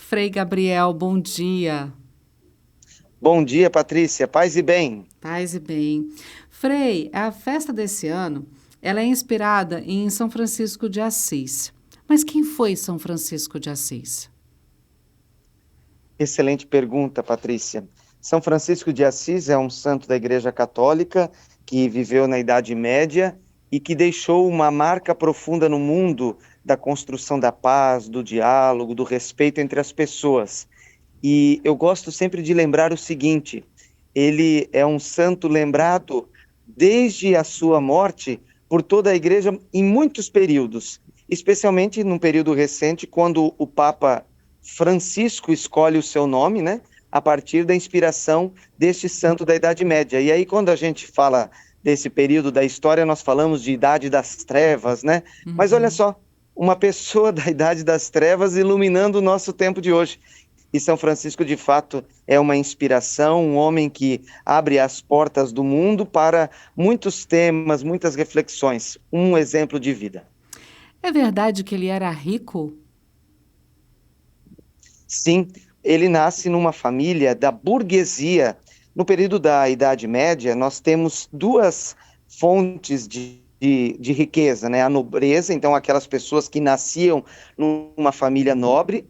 Frei Gabriel, bom dia. Bom dia, Patrícia. Paz e bem. Paz e bem. Frei, a festa desse ano, ela é inspirada em São Francisco de Assis. Mas quem foi São Francisco de Assis? Excelente pergunta, Patrícia. São Francisco de Assis é um santo da Igreja Católica que viveu na Idade Média e que deixou uma marca profunda no mundo da construção da paz, do diálogo, do respeito entre as pessoas. E eu gosto sempre de lembrar o seguinte: ele é um santo lembrado desde a sua morte por toda a Igreja em muitos períodos, especialmente num período recente, quando o Papa Francisco escolhe o seu nome, né, a partir da inspiração deste santo da Idade Média. E aí, quando a gente fala desse período da história, nós falamos de Idade das Trevas, né? Mas olha Uhum. só, uma pessoa da Idade das Trevas iluminando o nosso tempo de hoje. E São Francisco, de fato, é uma inspiração, um homem que abre as portas do mundo para muitos temas, muitas reflexões. Um exemplo de vida. É verdade que ele era rico? Sim, ele nasce numa família da burguesia. No período da Idade Média, nós temos duas fontes de riqueza, né? A nobreza, então aquelas pessoas que nasciam numa família nobre,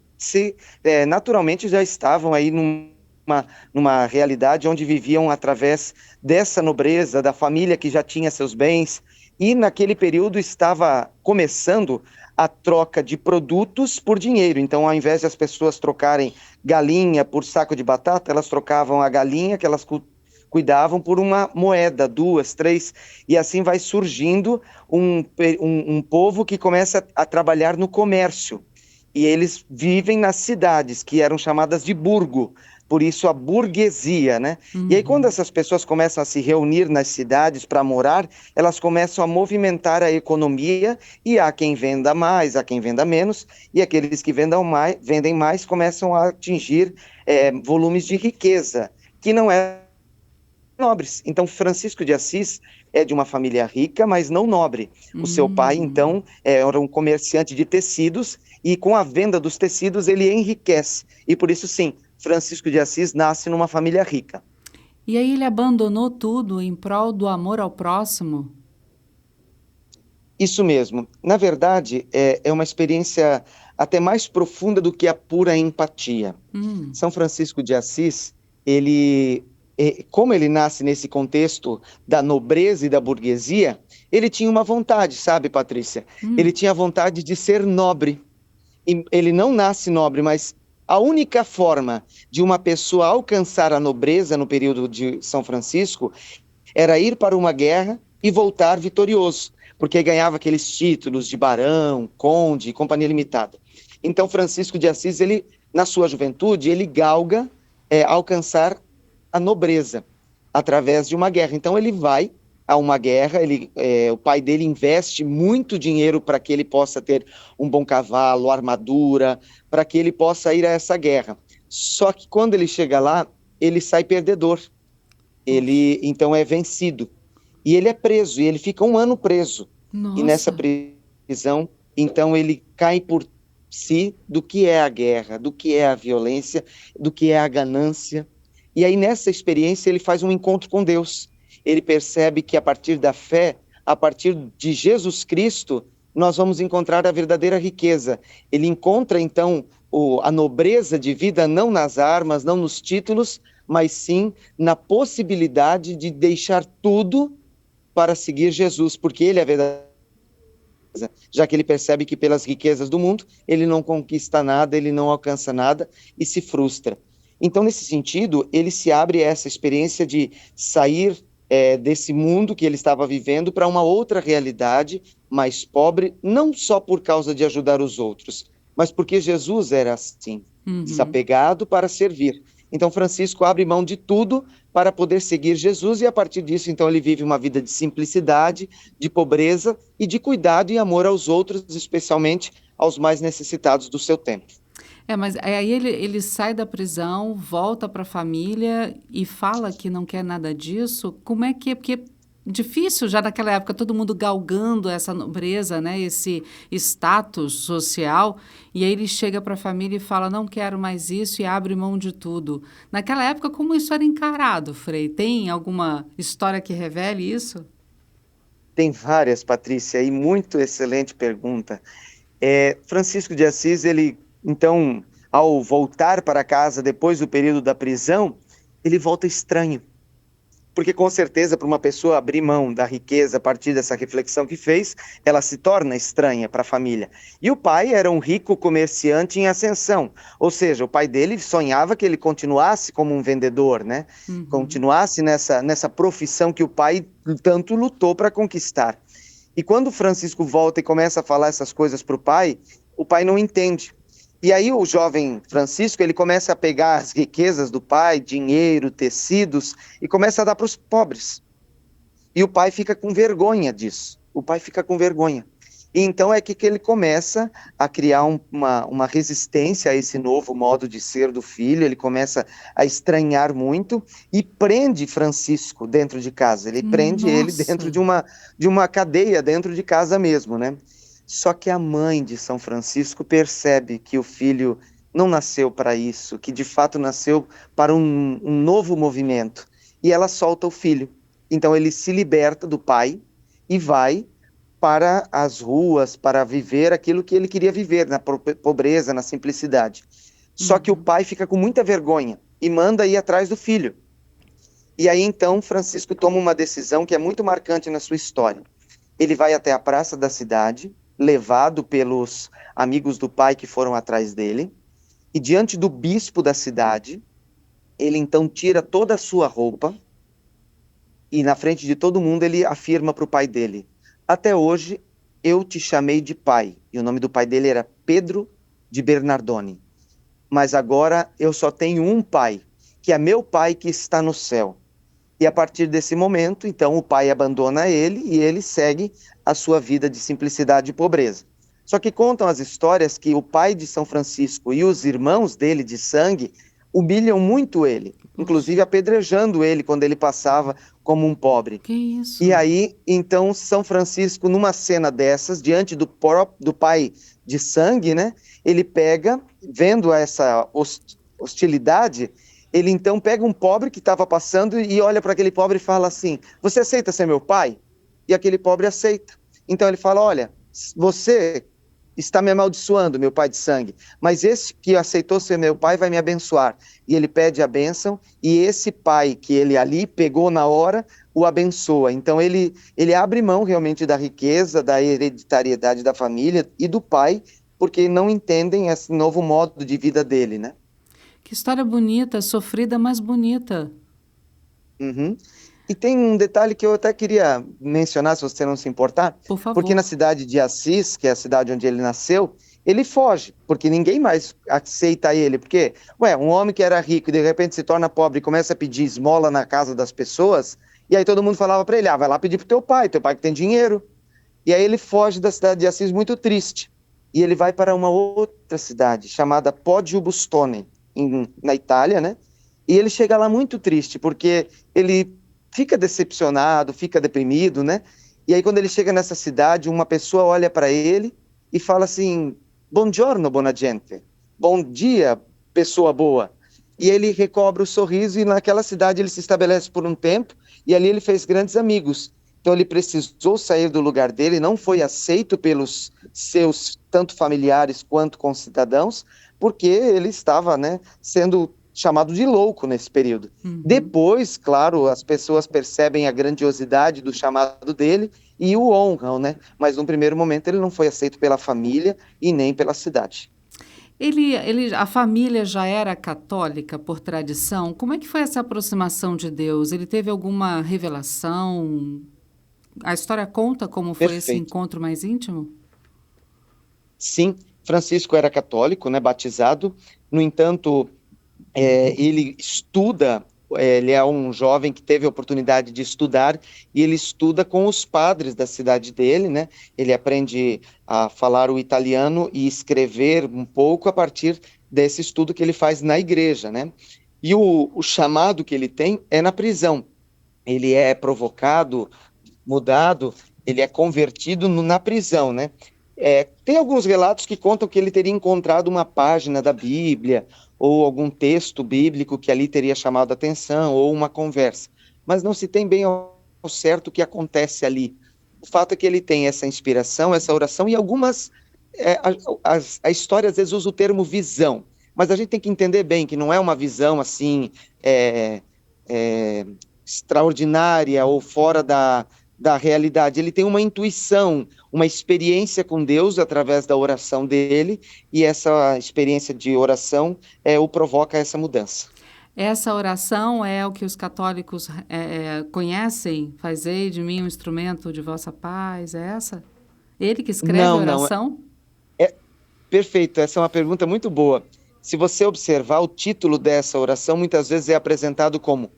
naturalmente já estavam aí numa realidade onde viviam através dessa nobreza, da família que já tinha seus bens, e naquele período estava começando a troca de produtos por dinheiro. Então, ao invés de as pessoas trocarem galinha por saco de batata, elas trocavam a galinha que elas cuidavam por uma moeda, duas, três, e assim vai surgindo um povo que começa a trabalhar no comércio. E eles vivem nas cidades, que eram chamadas de burgo, por isso a burguesia, né? E aí, quando Uhum. essas pessoas começam a se reunir nas cidades para morar, elas começam a movimentar a economia e há quem venda mais, há quem venda menos, e aqueles que vendem mais começam a atingir volumes de riqueza, que não é nobres. Então, Francisco de Assis é de uma família rica, mas não nobre. O seu pai, Hum. então, era um comerciante de tecidos e com a venda dos tecidos ele enriquece. E por isso, sim, Francisco de Assis nasce numa família rica. E aí ele abandonou tudo em prol do amor ao próximo? Isso mesmo. Na verdade, é uma experiência até mais profunda do que a pura empatia. Hum. São Francisco de Assis, ele, como ele nasce nesse contexto da nobreza e da burguesia, ele tinha uma vontade, sabe, Patrícia? Ele Hum. tinha vontade de ser nobre. E ele não nasce nobre, mas a única forma de uma pessoa alcançar a nobreza no período de São Francisco era ir para uma guerra e voltar vitorioso, porque ganhava aqueles títulos de barão, conde, companhia limitada. Então, Francisco de Assis, ele, na sua juventude, ele galga alcançar a nobreza através de uma guerra. Então, ele vai a uma guerra, o pai dele investe muito dinheiro para que ele possa ter um bom cavalo, armadura, para que ele possa ir a essa guerra. Só que quando ele chega lá, ele sai perdedor. Poxa. Ele então é vencido. E ele é preso, e ele fica um ano preso. E nessa Nossa. prisão, então ele cai por si do que é a guerra, do que é a violência, do que é a ganância. E aí nessa experiência ele faz um encontro com Deus. Ele percebe que a partir da fé, a partir de Jesus Cristo, nós vamos encontrar a verdadeira riqueza. Ele encontra então a nobreza de vida não nas armas, não nos títulos, mas sim na possibilidade de deixar tudo para seguir Jesus, porque ele é a verdadeira, já que ele percebe que pelas riquezas do mundo ele não conquista nada, ele não alcança nada e se frustra. Então, nesse sentido, ele se abre a essa experiência de sair desse mundo que ele estava vivendo para uma outra realidade mais pobre, não só por causa de ajudar os outros, mas porque Jesus era assim, Uhum. desapegado para servir. Então, Francisco abre mão de tudo para poder seguir Jesus e, a partir disso, então, ele vive uma vida de simplicidade, de pobreza e de cuidado e amor aos outros, especialmente aos mais necessitados do seu tempo. É, mas aí ele sai da prisão, volta para a família e fala que não quer nada disso. Como é que é? Porque difícil já naquela época, todo mundo galgando essa nobreza, né, esse status social, e aí ele chega para a família e fala, não quero mais isso, e abre mão de tudo. Naquela época, como isso era encarado, Frei? Tem alguma história que revele isso? Tem várias, Patrícia, e muito excelente pergunta. Francisco de Assis, ele, então, ao voltar para casa depois do período da prisão, ele volta estranho. Porque, com certeza, para uma pessoa abrir mão da riqueza a partir dessa reflexão que fez, ela se torna estranha para a família. E o pai era um rico comerciante em ascensão, ou seja, o pai dele sonhava que ele continuasse como um vendedor, né? Uhum. Continuasse nessa profissão que o pai tanto lutou para conquistar. E quando Francisco volta e começa a falar essas coisas para o pai não entende. E aí o jovem Francisco, ele começa a pegar as riquezas do pai, dinheiro, tecidos, e começa a dar para os pobres. E o pai fica com vergonha disso. O pai fica com vergonha. E então é que ele começa a criar uma resistência a esse novo modo de ser do filho, ele começa a estranhar muito e prende Francisco dentro de casa. Ele prende ele dentro Nossa, de uma cadeia dentro de casa mesmo, né? Só que a mãe de São Francisco percebe que o filho não nasceu para isso, que de fato nasceu para um novo movimento. E ela solta o filho. Então ele se liberta do pai e vai para as ruas, para viver aquilo que ele queria viver, na pobreza, na simplicidade. Só que o uhum. pai fica com muita vergonha e manda ir atrás do filho. E aí então Francisco toma uma decisão que é muito marcante na sua história. Ele vai até a praça da cidade, levado pelos amigos do pai que foram atrás dele, e diante do bispo da cidade, ele então tira toda a sua roupa e na frente de todo mundo ele afirma para o pai dele: até hoje eu te chamei de pai. E o nome do pai dele era Pedro de Bernardone. Mas agora eu só tenho um pai, que é meu pai que está no céu. E a partir desse momento, então, o pai abandona ele e ele segue a sua vida de simplicidade e pobreza. Só que contam as histórias que o pai de São Francisco e os irmãos dele de sangue humilham muito ele, Poxa, inclusive apedrejando ele quando ele passava como um pobre. que E isso? aí, então, São Francisco, numa cena dessas, diante do pai de sangue, né? Ele pega, vendo essa hostilidade, ele então pega um pobre que estava passando e olha para aquele pobre e fala assim: você aceita ser meu pai? E aquele pobre aceita. Então ele fala: olha, você está me amaldiçoando, meu pai de sangue, mas esse que aceitou ser meu pai vai me abençoar. E ele pede a bênção, e esse pai que ele ali pegou na hora, o abençoa. Então ele abre mão realmente da riqueza, da hereditariedade da família e do pai, porque não entendem esse novo modo de vida dele, né? Que história bonita, sofrida, mas bonita. Uhum. E tem um detalhe que eu até queria mencionar, se você não se importar, Por porque na favor. cidade de Assis, que é a cidade onde ele nasceu, ele foge, porque ninguém mais aceita ele. Porque, um homem que era rico e de repente se torna pobre e começa a pedir esmola na casa das pessoas, e aí todo mundo falava para ele: vai lá pedir pro teu pai que tem dinheiro. E aí ele foge da cidade de Assis muito triste. E ele vai para uma outra cidade, chamada Poggio Bustone, na Itália, né? E ele chega lá muito triste, porque ele fica decepcionado, fica deprimido, né? E aí, quando ele chega nessa cidade, uma pessoa olha para ele e fala assim: Buongiorno, buona gente. Bom dia, pessoa boa. E ele recobra o sorriso e naquela cidade ele se estabelece por um tempo e ali ele fez grandes amigos. Então ele precisou sair do lugar dele, não foi aceito pelos seus tanto familiares quanto concidadãos, porque ele estava, né, sendo chamado de louco nesse período. Uhum. Depois, claro, as pessoas percebem a grandiosidade do chamado dele e o honram, né? Mas num primeiro momento ele não foi aceito pela família e nem pela cidade. A família já era católica por tradição? Como é que foi essa aproximação de Deus? Ele teve alguma revelação? A história conta como foi esse Perfeito. encontro mais íntimo? Sim, Francisco era católico, né, batizado. No entanto, ele estuda, ele é um jovem que teve a oportunidade de estudar, e ele estuda com os padres da cidade dele, né? Ele aprende a falar o italiano e escrever um pouco a partir desse estudo que ele faz na igreja, né? E o chamado que ele tem é na prisão. Ele é provocado mudado, ele é convertido na prisão, né? Tem alguns relatos que contam que ele teria encontrado uma página da Bíblia ou algum texto bíblico que ali teria chamado a atenção, ou uma conversa. Mas não se tem bem ao certo o que acontece ali. O fato é que ele tem essa inspiração, essa oração, e algumas... a história às vezes usa o termo visão, mas a gente tem que entender bem que não é uma visão assim extraordinária ou fora da realidade. Ele tem uma intuição, uma experiência com Deus através da oração dele, e essa experiência de oração o provoca essa mudança. Essa oração é o que os católicos conhecem? Fazei de mim um instrumento de vossa paz, é essa? Ele que escreve a oração? Perfeito, essa é uma pergunta muito boa. Se você observar, o título dessa oração muitas vezes é apresentado como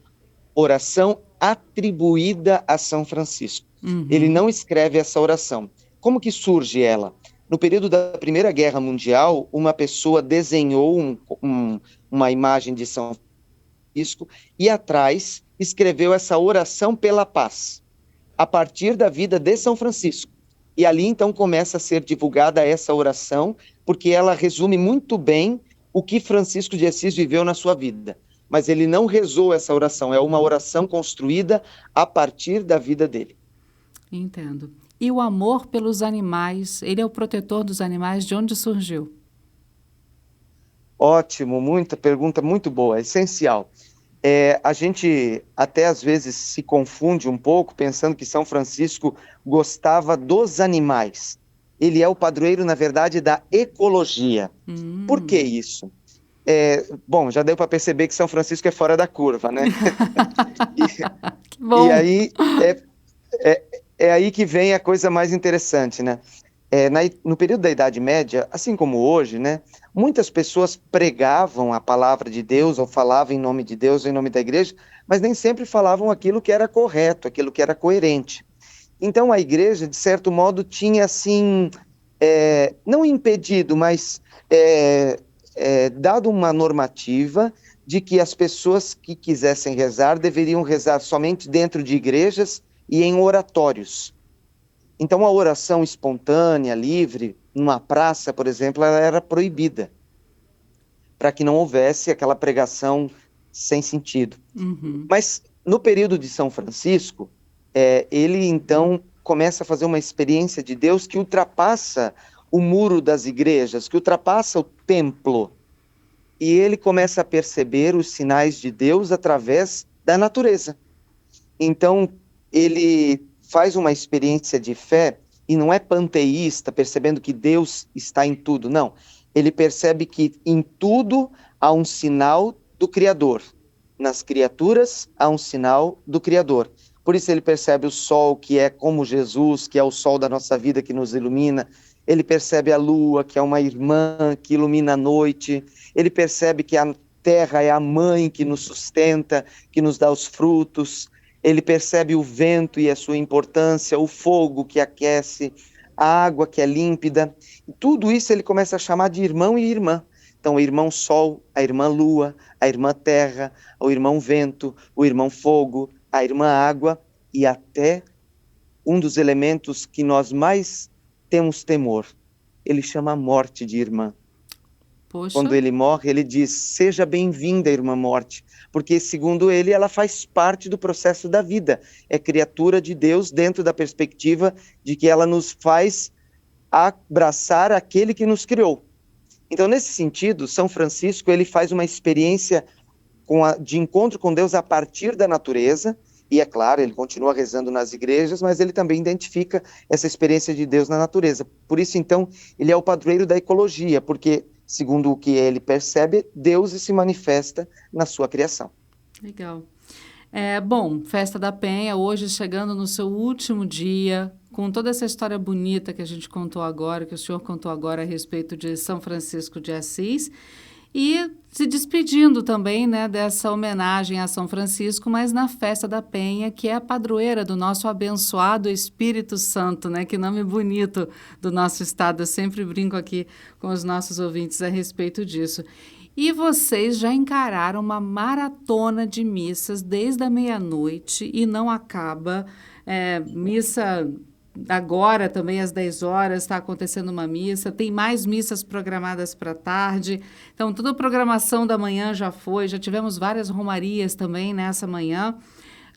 oração atribuída a São Francisco. Uhum. Ele não escreve essa oração. Como que surge ela? No período da Primeira Guerra Mundial, uma pessoa desenhou uma imagem de São Francisco e atrás escreveu essa oração pela paz, a partir da vida de São Francisco. E ali então começa a ser divulgada essa oração, porque ela resume muito bem o que Francisco de Assis viveu na sua vida. Mas ele não rezou essa oração, é uma oração construída a partir da vida dele. Entendo. E o amor pelos animais, ele é o protetor dos animais, de onde surgiu? Ótimo, pergunta muito boa, essencial. A gente até às vezes se confunde um pouco pensando que São Francisco gostava dos animais. Ele é o padroeiro, na verdade, da ecologia. Por que isso? Bom, já deu para perceber que São Francisco é fora da curva, né? Que bom! E aí é aí que vem a coisa mais interessante, né? No período da Idade Média, assim como hoje, né, muitas pessoas pregavam a palavra de Deus, ou falavam em nome de Deus, ou em nome da igreja, mas nem sempre falavam aquilo que era correto, aquilo que era coerente. Então a igreja, de certo modo, tinha assim, não impedido, mas dado uma normativa de que as pessoas que quisessem rezar deveriam rezar somente dentro de igrejas e em oratórios. Então, a oração espontânea, livre, numa praça, por exemplo, ela era proibida, para que não houvesse aquela pregação sem sentido. Uhum. Mas, no período de São Francisco, ele, então, começa a fazer uma experiência de Deus que ultrapassa o muro das igrejas, que ultrapassa o templo. E ele começa a perceber os sinais de Deus através da natureza. Então, ele faz uma experiência de fé e não é panteísta, percebendo que Deus está em tudo, não. Ele percebe que em tudo há um sinal do Criador. Nas criaturas há um sinal do Criador. Por isso ele percebe o sol, que é como Jesus, que é o sol da nossa vida, que nos ilumina. Ele percebe a lua, que é uma irmã que ilumina a noite. Ele percebe que a terra é a mãe que nos sustenta, que nos dá os frutos. Ele percebe o vento e a sua importância, o fogo que aquece, a água que é límpida. E tudo isso ele começa a chamar de irmão e irmã. Então, o irmão sol, a irmã lua, a irmã terra, o irmão vento, o irmão fogo, a irmã água e até um dos elementos que nós mais temos temor. Ele chama a morte de irmã. Poxa. Quando ele morre, ele diz, seja bem-vinda, irmã morte, porque, segundo ele, ela faz parte do processo da vida, é criatura de Deus dentro da perspectiva de que ela nos faz abraçar aquele que nos criou. Então, nesse sentido, São Francisco, ele faz uma experiência de encontro com Deus a partir da natureza, e é claro, ele continua rezando nas igrejas, mas ele também identifica essa experiência de Deus na natureza. Por isso, então, ele é o padroeiro da ecologia, porque segundo o que ele percebe, Deus se manifesta na sua criação. Legal. Bom, Festa da Penha, hoje chegando no seu último dia, com toda essa história bonita que a gente contou agora, que o senhor contou agora a respeito de São Francisco de Assis, e se despedindo também, né, dessa homenagem a São Francisco, mas na Festa da Penha, que é a padroeira do nosso abençoado Espírito Santo, né? Que nome bonito do nosso estado. Eu sempre brinco aqui com os nossos ouvintes a respeito disso. E vocês já encararam uma maratona de missas desde a meia-noite e não acaba. Missa agora também às 10 horas está acontecendo uma missa, tem mais missas programadas para tarde. Então, toda a programação da manhã já foi, já tivemos várias romarias também nessa manhã.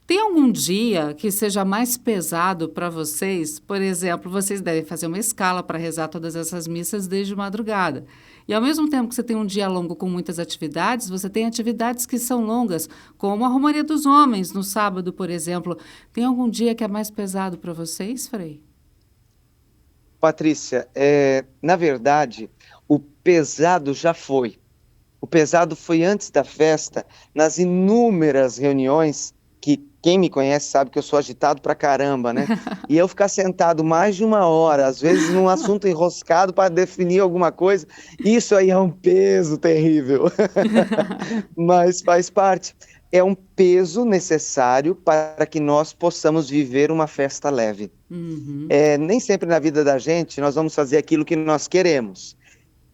Tem algum dia que seja mais pesado para vocês? Por exemplo, vocês devem fazer uma escala para rezar todas essas missas desde madrugada. E ao mesmo tempo que você tem um dia longo com muitas atividades, você tem atividades que são longas, como a Romaria dos Homens, no sábado, por exemplo. Tem algum dia que é mais pesado para vocês, Frei? Patrícia, na verdade, o pesado já foi. O pesado foi antes da festa, nas inúmeras reuniões, que quem me conhece sabe que eu sou agitado pra caramba, né? E eu ficar sentado mais de uma hora, às vezes num assunto enroscado para definir alguma coisa, isso aí é um peso terrível. Mas faz parte. É um peso necessário para que nós possamos viver uma festa leve. Uhum. Nem sempre na vida da gente nós vamos fazer aquilo que nós queremos,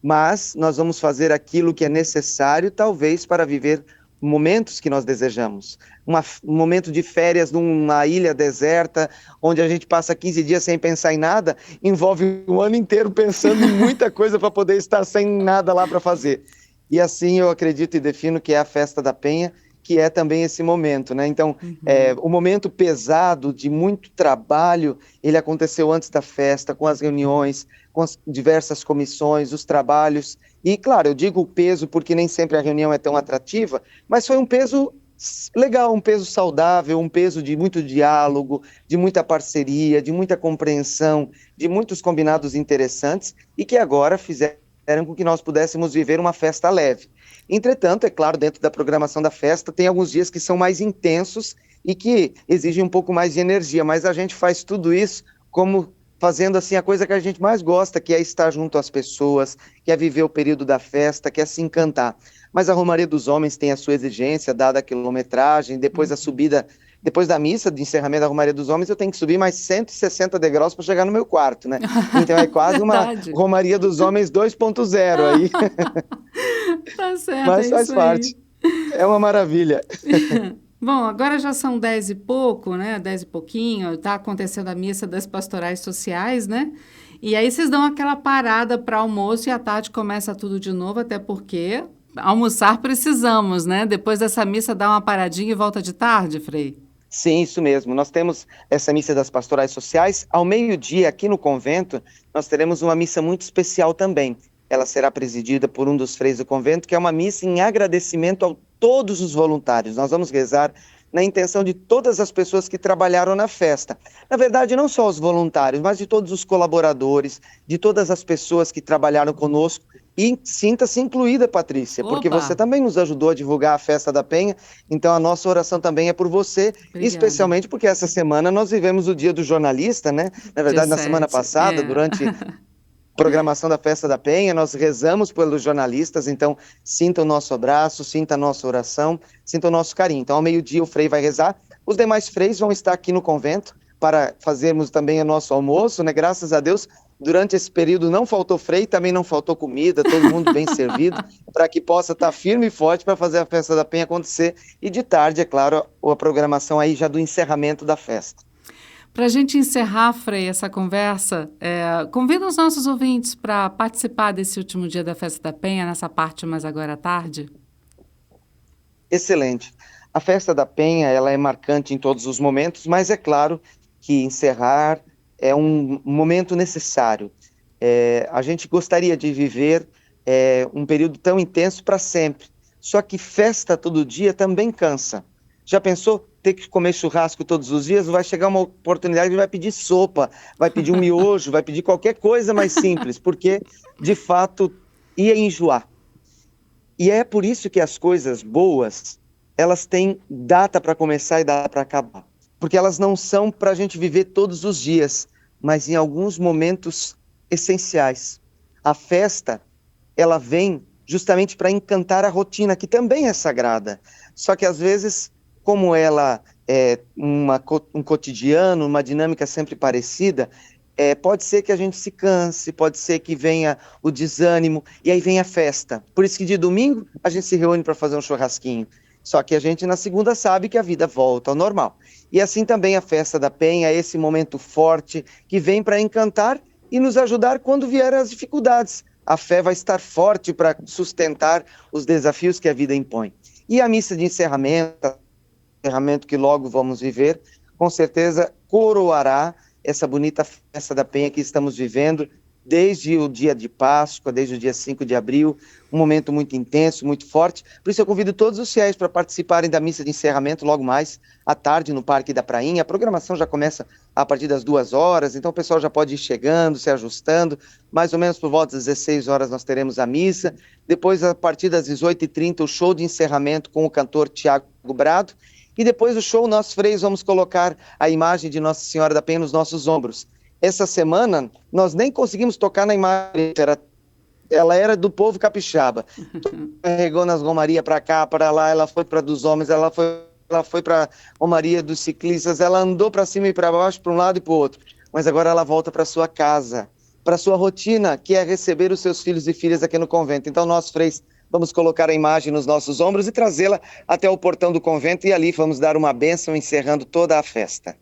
mas nós vamos fazer aquilo que é necessário, talvez, para viver momentos que nós desejamos. Um momento de férias numa ilha deserta, onde a gente passa 15 dias sem pensar em nada, envolve um ano inteiro pensando em muita coisa para poder estar sem nada lá para fazer. E assim eu acredito e defino que é a Festa da Penha, que é também esse momento, né? Então, o momento pesado de muito trabalho, ele aconteceu antes da festa, com as reuniões, com as diversas comissões, os trabalhos. E, claro, eu digo o peso porque nem sempre a reunião é tão atrativa, mas foi um peso legal, um peso saudável, um peso de muito diálogo, de muita parceria, de muita compreensão, de muitos combinados interessantes e que agora fizeram com que nós pudéssemos viver uma festa leve. Entretanto, é claro, dentro da programação da festa, tem alguns dias que são mais intensos e que exigem um pouco mais de energia, mas a gente faz tudo isso como fazendo assim a coisa que a gente mais gosta, que é estar junto às pessoas, que é viver o período da festa, que é se encantar. Mas a Romaria dos Homens tem a sua exigência, dada a quilometragem, depois a subida, depois da missa de encerramento da Romaria dos Homens, eu tenho que subir mais 160 degraus para chegar no meu quarto, né? Então é quase uma Verdade. Romaria dos Homens 2.0 aí, Tá certo, mas é faz isso aí. parte. É uma maravilha. Bom, agora já são 10 e pouco, né? 10 e pouquinho, tá acontecendo a missa das pastorais sociais, né? E aí vocês dão aquela parada para almoço e à tarde começa tudo de novo, até porque almoçar precisamos, né? Depois dessa missa dá uma paradinha e volta de tarde, Frei? Sim, isso mesmo. Nós temos essa missa das pastorais sociais. Ao meio-dia, aqui no convento, nós teremos uma missa muito especial também. Ela será presidida por um dos freis do convento, que é uma missa em agradecimento a todos os voluntários. Nós vamos rezar na intenção de todas as pessoas que trabalharam na festa. Na verdade, não só os voluntários, mas de todos os colaboradores, de todas as pessoas que trabalharam conosco. E sinta-se incluída, Patrícia, porque você Opa! também nos ajudou a divulgar a Festa da Penha, então a nossa oração também é por você, Obrigada. especialmente porque essa semana nós vivemos o Dia do Jornalista, né? Na Dia verdade, na semana 7. passada, durante a programação da Festa da Penha, nós rezamos pelos jornalistas, então sinta o nosso abraço, sinta a nossa oração, sinta o nosso carinho. Então, ao meio-dia, o Frei vai rezar, os demais freis vão estar aqui no convento para fazermos também o nosso almoço, né? Graças a Deus, durante esse período não faltou Frei, também não faltou comida, todo mundo bem servido, para que possa estar firme e forte para fazer a Festa da Penha acontecer. E de tarde, é claro, a programação aí já do encerramento da festa. Para a gente encerrar, Frei, essa conversa, convida os nossos ouvintes para participar desse último dia da Festa da Penha, nessa parte mais agora à tarde. Excelente. A Festa da Penha, ela é marcante em todos os momentos, mas é claro que encerrar é um momento necessário. A gente gostaria de viver um período tão intenso para sempre, só que festa todo dia também cansa. Já pensou ter que comer churrasco todos os dias? Vai chegar uma oportunidade que vai pedir sopa, vai pedir um miojo, vai pedir qualquer coisa mais simples, porque, de fato, ia enjoar. E é por isso que as coisas boas, elas têm data para começar e data para acabar. Porque elas não são para a gente viver todos os dias, mas em alguns momentos essenciais. A festa, ela vem justamente para encantar a rotina, que também é sagrada. Só que às vezes, como ela é um cotidiano, uma dinâmica sempre parecida, pode ser que a gente se canse, pode ser que venha o desânimo, e aí vem a festa. Por isso que de domingo a gente se reúne para fazer um churrasquinho. Só que a gente na segunda sabe que a vida volta ao normal. E assim também a festa da Penha, esse momento forte que vem para encantar e nos ajudar quando vierem as dificuldades. A fé vai estar forte para sustentar os desafios que a vida impõe. E a missa de encerramento que logo vamos viver, com certeza coroará essa bonita festa da Penha que estamos vivendo desde o dia de Páscoa, desde o dia 5 de abril, um momento muito intenso, muito forte. Por isso eu convido todos os fiéis para participarem da missa de encerramento logo mais à tarde no Parque da Prainha. A programação já começa a partir das 2 horas, então o pessoal já pode ir chegando, se ajustando. Mais ou menos por volta das 16 horas nós teremos a missa. Depois, a partir das 18h30, o show de encerramento com o cantor Tiago Brado. E depois do show, nós freios vamos colocar a imagem de Nossa Senhora da Penha nos nossos ombros. Essa semana, nós nem conseguimos tocar na imagem, ela era do povo capixaba. Carregou nas romarias para cá, para lá, ela foi para dos homens, ela foi para a romaria dos ciclistas, ela andou para cima e para baixo, para um lado e para o outro. Mas agora ela volta para sua casa, para sua rotina, que é receber os seus filhos e filhas aqui no convento. Então nós, freis, vamos colocar a imagem nos nossos ombros e trazê-la até o portão do convento e ali vamos dar uma bênção encerrando toda a festa.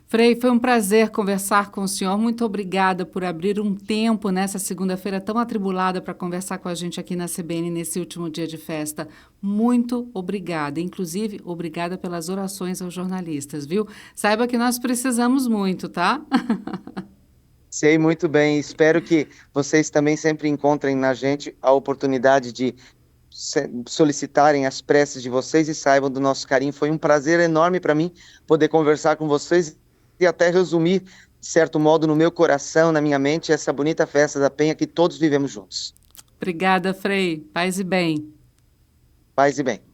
Frei, foi um prazer conversar com o senhor. Muito obrigada por abrir um tempo nessa segunda-feira tão atribulada para conversar com a gente aqui na CBN nesse último dia de festa. Muito obrigada. Inclusive, obrigada pelas orações aos jornalistas, viu? Saiba que nós precisamos muito, tá? Sei muito bem. Espero que vocês também sempre encontrem na gente a oportunidade de solicitarem as preces de vocês e saibam do nosso carinho. Foi um prazer enorme para mim poder conversar com vocês e até resumir, de certo modo, no meu coração, na minha mente, essa bonita festa da Penha que todos vivemos juntos. Obrigada, Frei. Paz e bem. Paz e bem.